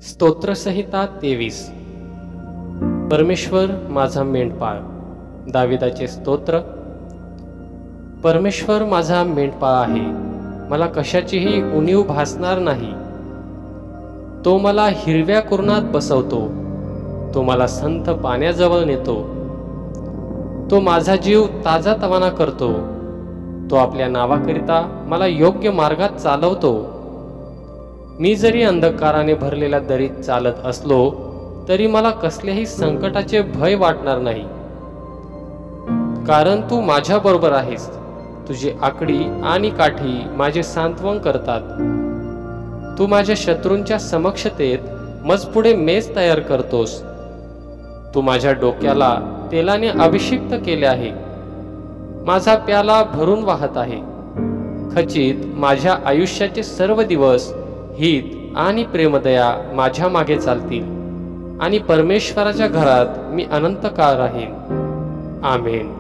स्तोत्रसंहिता 23. परमेश्वर माझा मेंढपाळ. दाविदाचे स्तोत्र. परमेश्वर माझा मेंढपाळ आहे, मला कशाचीही उणीव भासणार नाही. तो मला हिरव्या कुरणात बसवतो, तो मला संथ पाण्याजवळ नेतो. तो माझा जीव ताजा तवाना करतो, तो आपल्या नावाकरिता मला योग्य मार्गात चालवतो. मी जरी अंधकाराने भरलेल्या दरीत चालत असलो तरी मला कसल्याही संकटाचे भय वाटणार नाही, कारण तू माझ्या बरोबर आहेस. तुझी आकडी आणि काठी माझे सांत्वन करतात. तू माझ्या शत्रूंच्या समक्षतेत मजपुढे मेज तयार करतोस. तू माझ्या डोक्याला तेलाने अभिषिक्त केले आहे, माझा प्याला भरून वाहत आहे. खचित माझ्या आयुष्याचे सर्व दिवस हित आणि प्रेमदया माझ्या मागे चालतील आणि परमेश्वराच्या घरात मी अनंत काळ राहीन. आमेन.